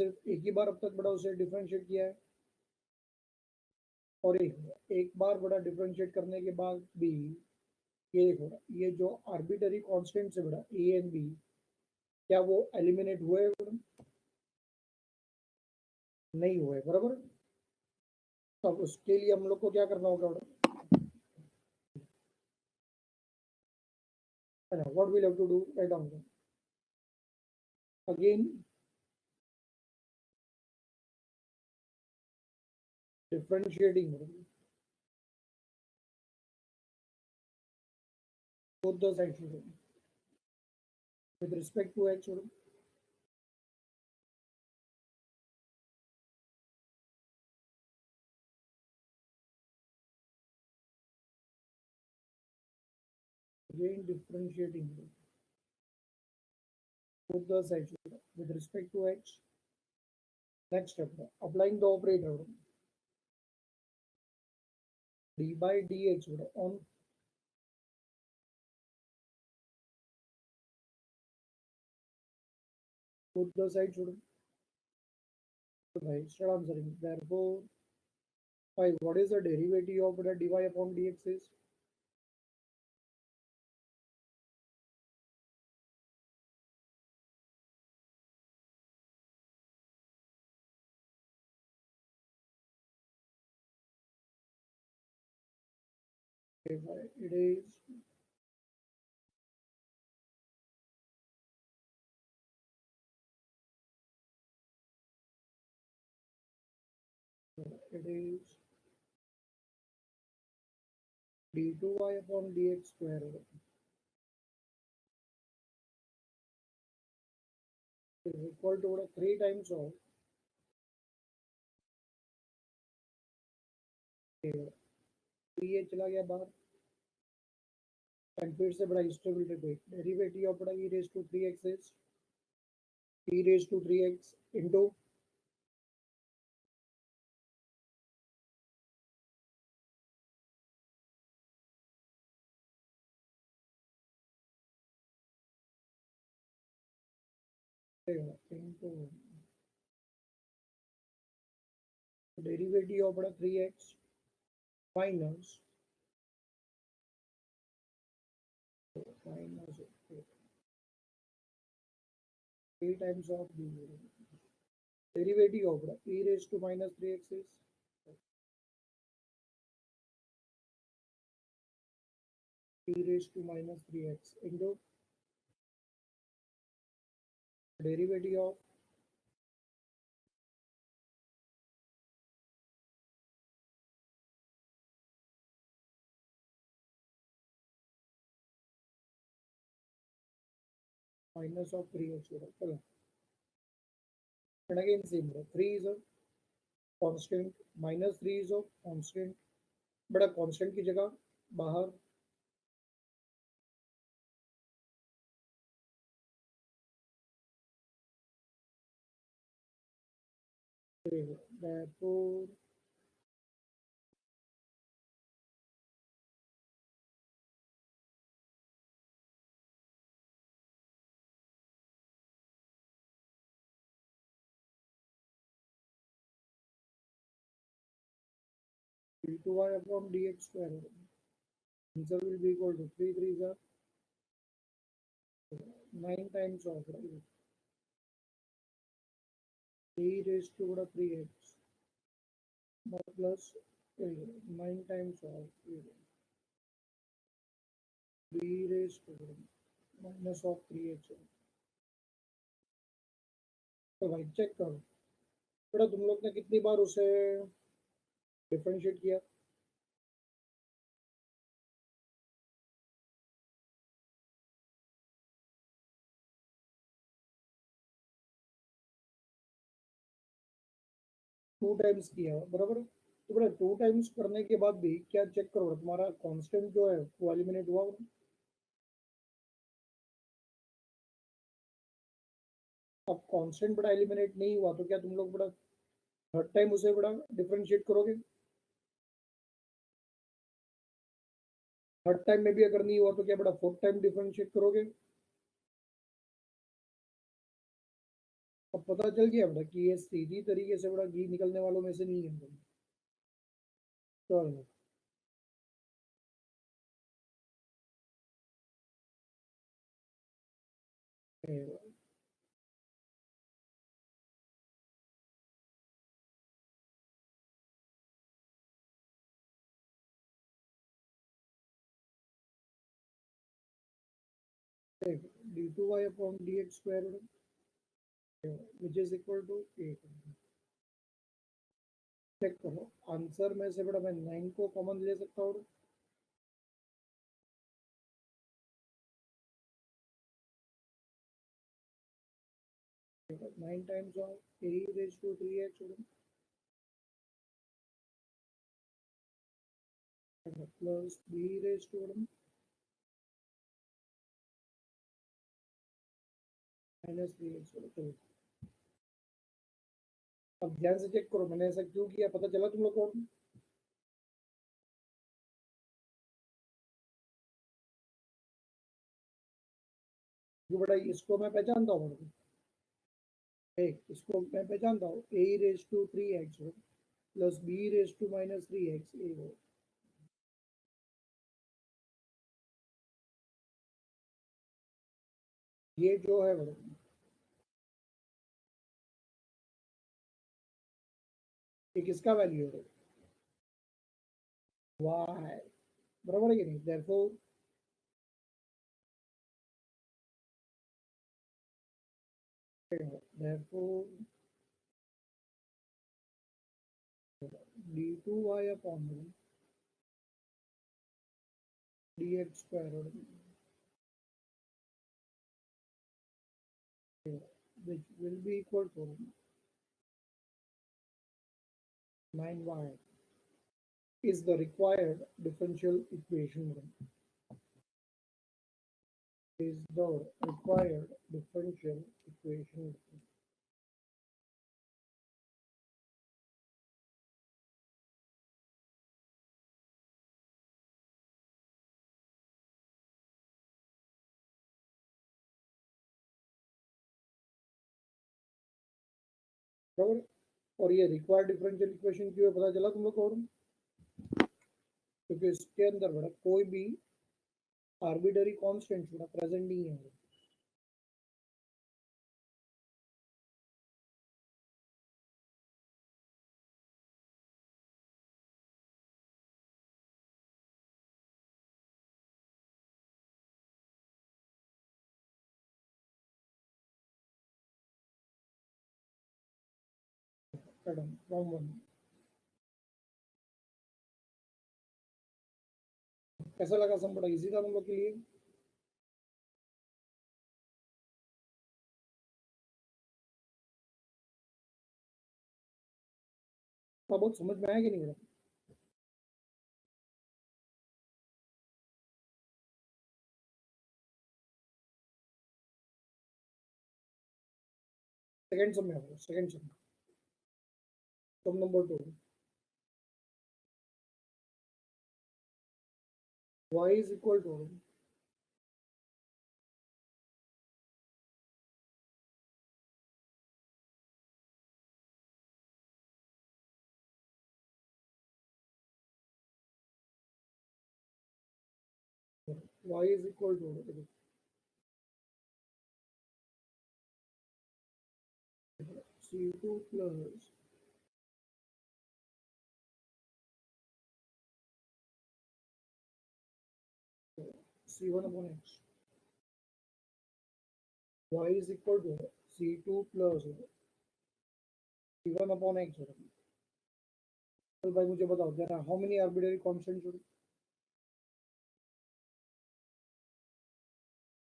सिर्फ एक ही बार अब तक बड़ा उसे डिफरेंशिएट किया है, और एक बार बड़ा डिफरेंशिएट करने के बाद भी ये देखो, ये जो आर्बिटरी कांस्टेंट से बड़ा ए एंड बी, क्या वो एलिमिनेट हुए? नहीं हुए, बराबर। अब उसके लिए हम लोग को क्या करना होगा? What will have to do? Write down again differentiating both the sides with respect to x. Again differentiating both the sides with respect to x. Next step, applying the operator d by dx on both the sides. Start answering. Therefore, what is the derivative of the dy upon dx is? It is d2y upon dx square is equal to 3 times of ये चला गया बाहर, and फिर से बड़ा stability derivative of बड़ा e raised to 3x is e raised to 3x into derivative of 3x minus 3 times of the derivative of e raised to minus 3x is e raised to minus 3x into derivative of minus of 3x. And again same, 3 is a constant, minus 3 is a constant, बड़ा constant की जगह बाहर therefore d2y upon dx square answer will be equal to 3 3 are 9 times of e raised to 3x plus 9 times of b raised to minus of 3x. तो भाई check करो बेटा, तुम लोग ने कितनी बार उसे डिफरेंशिएट किया? टू टाइम्स किया, बराबर। तो बेटा 2 टाइम्स करने के बाद भी क्या चेक करो, तुम्हारा कांस्टेंट जो है वो एलिमिनेट हुआ? अब कांस्टेंट बड़ा एलिमिनेट नहीं हुआ तो क्या तुम लोग बड़ा थर्ड टाइम उसे बड़ा डिफरेंशिएट करोगे? थर्ड टाइम में भी अगर नहीं हुआ तो क्या बड़ा फोर्थ टाइम डिफरेंशिएट करोगे? अब पता चल गया बेटा कि ये सीधी तरीके से बड़ा घी निकलने वालों में से नहीं है। चलो d2y upon dx square which is equal to a। Check करो आंसर में से बड़ा मैं 9 को कॉमन ले सकता हूँ। 9 times of a raised to 3x plus b raised to minus 3x। चलो अब ध्यान से चेक करो मैंने ऐसा क्यों किया, पता चला तुम लोग को? जो बड़ा इसको मैं पहचानता हूँ, एक इसको मैं पहचानता हूँ a raise to 3x plus b raise to minus 3x ए हो। ये जो है बड़ा ये किसका वैल्यू है? y बराबर है कि नहीं? therefore therefore d2y upon dx square which will be equal to 9y is the required differential equation is the required differential equation। बराबर। और ये रिक्वायर्ड डिफरेंशियल इक्वेशन क्यों है पता चला तुम लोग को? क्योंकि इसके अंदर बड़ा कोई भी आर्बिटरी कांस्टेंट बड़ा प्रेजेंट नहीं है। फ्रॉम वन कैसा लगा? सम बड़ा इजी था तुम लोग के लिए। तो बहुत समझ में आया कि नहीं? सेकंड सम में आओ, second sum sum number 2 y is equal to y is equal to c2 plus c1 upon x। y is equal to c2 plus c1 upon x। चल भाई मुझे बताओ जरा how many arbitrary constants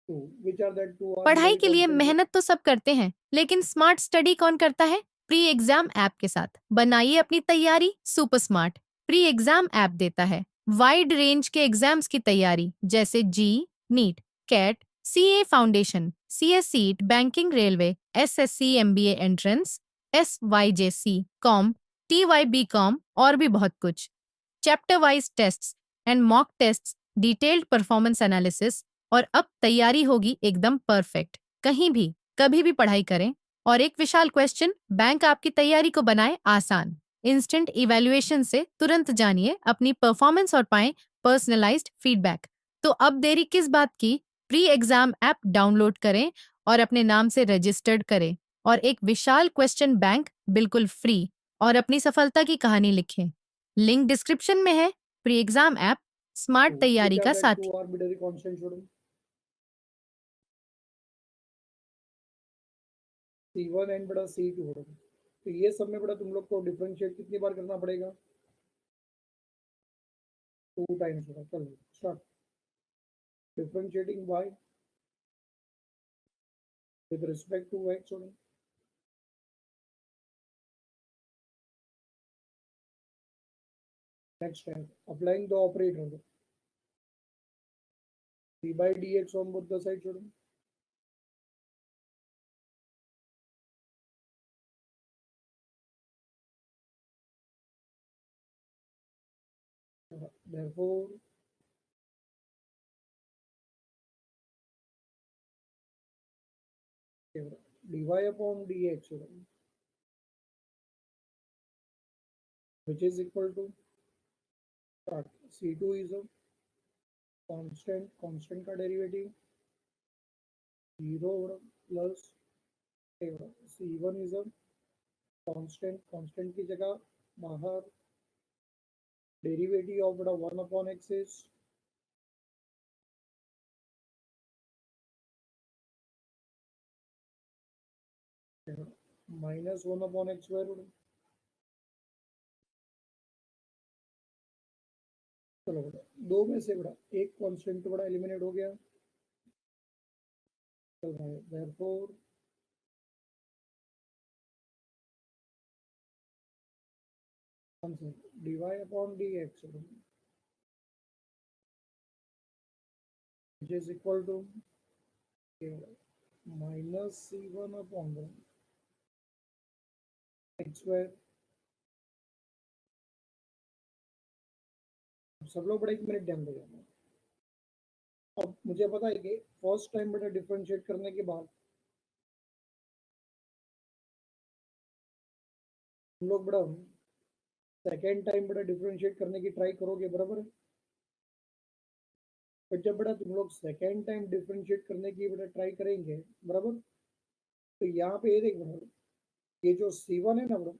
to which are that to पढ़ाई arbitrary के लिए constants? मेहनत तो सब करते हैं, लेकिन स्मार्ट स्टडी कौन करता है? प्री एग्जाम ऐप के साथ बनाइए अपनी तैयारी super smart. Pre exam app देता है वाइड रेंज के एग्जाम्स की तैयारी, जैसे JEE, NEET, CAT, CA foundation, CSEET, banking, railway, SSC, MBA entrance, SYJC, com, TYB com और भी बहुत कुछ। Chapter wise tests and mock tests, detailed performance analysis, और अब तैयारी होगी एकदम परफेक्ट। कहीं भी कभी भी पढ़ाई करें, और एक विशाल क्वेश्चन बैंक आपकी तैयारी को बनाए आसान। इंस्टेंट इवैल्यूएशन से तुरंत जानिए अपनी परफॉर्मेंस और पाएं पर्सनलाइज्ड फीडबैक। तो अब देरी किस बात की? प्री एग्जाम ऐप डाउनलोड करें और अपने नाम से रजिस्टर्ड करें और एक विशाल क्वेश्चन बैंक बिल्कुल फ्री और अपनी सफलता की कहानी लिखें। लिंक डिस्क्रिप्शन में है। प्री एग्जाम ऐप स्मार्ट ये तैयारी क्या का था? साथी। 2 आर्बिट्ररी कांस्टेंट छोड़ो, C1 एंड बड़ा C2 छोड़ो। तो ये सब में बड़ा तुम लोग को डिफरेंशिएट कितनी बार करना पड़ेगा? 2 टाइम्स होगा। चलो start. Differentiating y with respect to x छोड़ो। Next time applying the operator d by dx on both the side छोड़ो। therefore dy upon dx छोड़ो, which is equal to start C2 is a constant का derivative 0 plus C1 is a constant की जगह बाहर derivative of बड़ा 1 upon x is minus 1 upon x square root. चलो बड़ा दो में से बड़ा एक कांस्टेंट तो बड़ा एलिमिनेट हो गया। चल रहा है therefore answer dy upon dx which is equal to minus C1 upon x square. सब लोग बड़ा एक मिनट ध्यान देगा। अब मुझे पता है कि फर्स्ट टाइम बेटा डिफरेंशिएट करने के बाद हम लोग बड़ा सेकेंड टाइम बड़ा डिफरेंशिएट करने की ट्राई करोगे, बराबर है। पर जब बड़ा तुम लोग सेकेंड टाइम डिफरेंशिएट करने की बड़ा ट्राई करेंगे, बराबर, तो यहाँ पे ये देख बड़ा ये जो C1 है ना बड़ा,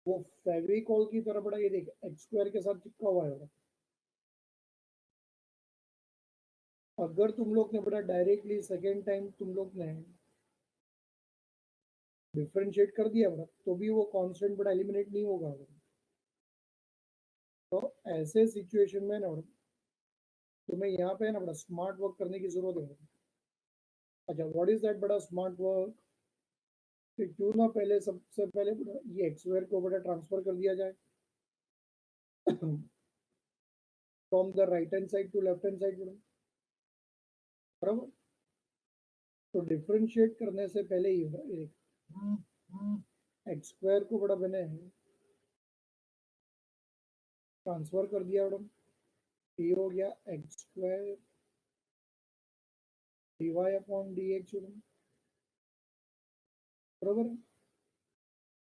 वो फेविकॉल की तरह बड़ा ये देख एक्स स्क्वायर के साथ चिपका हुआ है बड़ा। अगर तुम लोग ने बड़ा डायरेक्टली सेकेंड टाइम तुम लोग ने डिफरेंशिएट कर दिया बड़ा, तो भी वो कांस्टेंट बड़ा एलिमिनेट नहीं होगा बड़ा। तो ऐसे सिचुएशन में ना बड़ा तुम्हें यहाँ पे ना बड़ा स्मार्ट वर्क करने की जरूरत है। अच्छा व्हाट इज दैट बड़ा स्मार्ट वर्क? कि क्यों ना पहले सबसे पहले बड़ा ये एक्स स्क्वायर को बड़ा ट्रांसफर कर दिया जाए from the right hand side to left hand side, बराबर। तो डिफरेंशिएट करने से पहले ही एक्स स्क्वायर को बड़ा मैंने ट्रांसफर कर दिया बड़ा, ये हो गया x square dy upon dx बराबर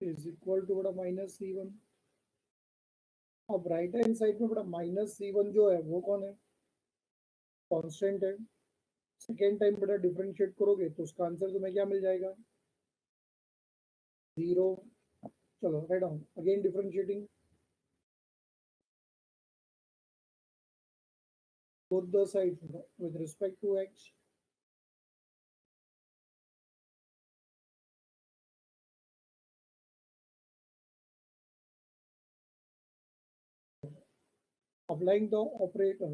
इज इक्वल टू बड़ा माइनस C1। अब राइट हैंड साइड में बड़ा माइनस C1 जो है वो कौन है? कांस्टेंट है। सेकेंड टाइम बड़ा डिफरेंशिएट करोगे तो उसका आंसर तुम्हें क्या मिल जाएगा? 0। चलो right down again differentiating both the sides with respect to x applying the operator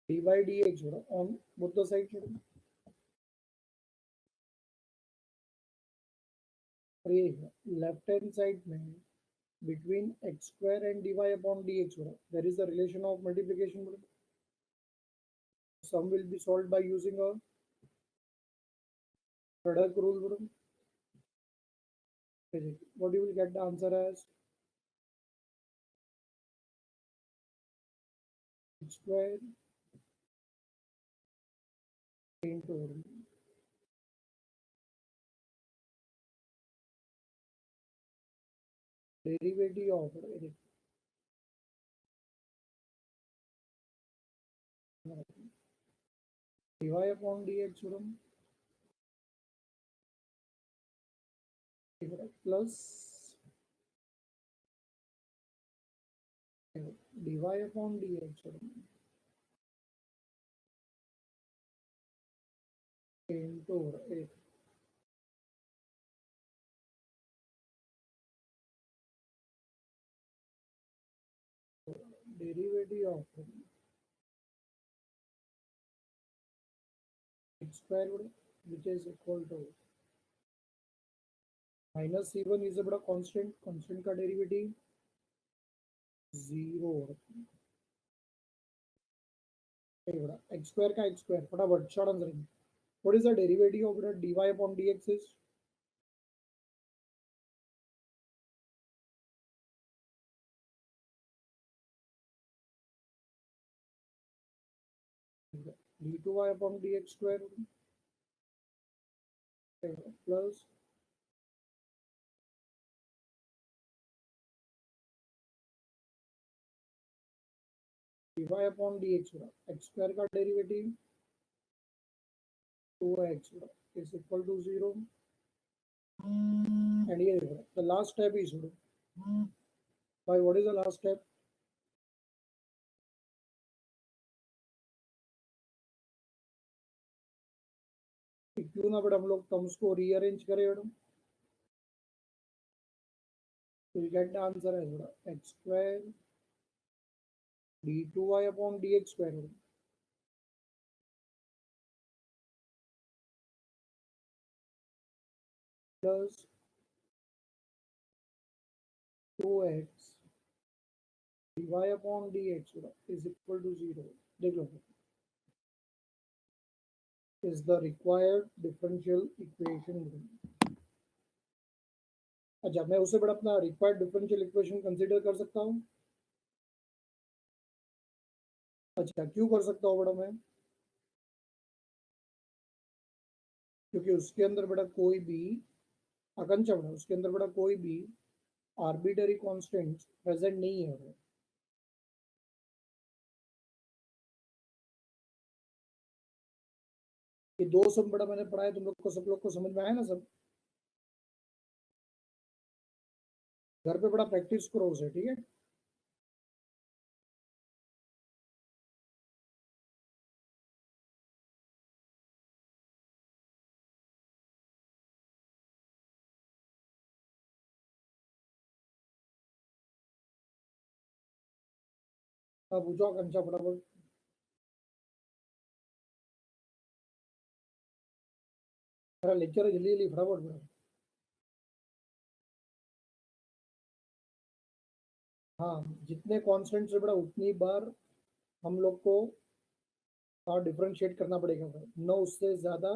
dy dx on both the sides और ये लेफ्ट हैंड साइड में between x square and dy upon dx there is a relation of multiplication. Sum will be solved by using a product rule. What you will get the answer as x square into derivative of dy upon dx plus dy upon dx into derivative of x square which is equal to minus c1 is a बड़ा constant का derivative 0 x square का x square फटाफट short answer है what is the derivative of the dy upon dx is d2y upon dx square plus dy upon dx x square का derivative 2x is equal to 0 and here the last step is by what is the last step क्यों ना but हम लोग terms को rearrange करें madam तो you get the answer as x square d2y upon dx square plus 2x dy upon dx is equal to 0 देख लो is the required differential equation अच्छा मैं उससे बड़ा अपना रिक्वायर्ड डिफरेंशियल इक्वेशन कंसीडर कर सकता हूँ अच्छा क्यों कर सकता हूँ बड़ा मैं क्योंकि उसके अंदर बड़ा कोई भी आकांक्षा बड़ा उसके अंदर बड़ा कोई भी आर्बिटरी कांस्टेंट प्रेजेंट नहीं है ये दो सब बड़ा मैंने पढ़ा है तुम लोग को सब लोग को समझ में आया ना सब घर पे बड़ा प्रैक्टिस करो उसे ठीक है अब पूछो आकांक्षा फटाफट मेरा लेक्चर है जल्दी जल्दी फटाफट बड़ा हाँ जितने कॉन्स्टेंट से बड़ा उतनी बार हम लोग को डिफरेंशिएट करना पड़ेगा न उससे ज्यादा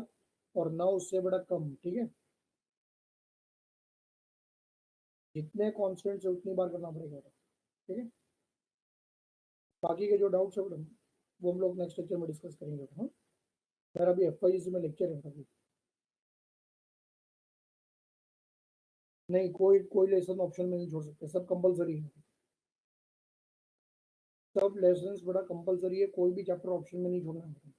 और न उससे बड़ा कम ठीक है जितने कांस्टेंट से उतनी बार करना पड़ेगा ठीक है बाकी के जो डाउट्स है वो हम लोग नेक्स्ट लेक्चर में डिस्कस करेंगे हाँ मेरा अभी FYC में लेक्चर है अभी नहीं कोई लेसन ऑप्शन में नहीं छोड़ सकते सब कंपलसरी है सब लेसन्स बड़ा कंपलसरी है कोई भी चैप्टर ऑप्शन में नहीं छोड़ना है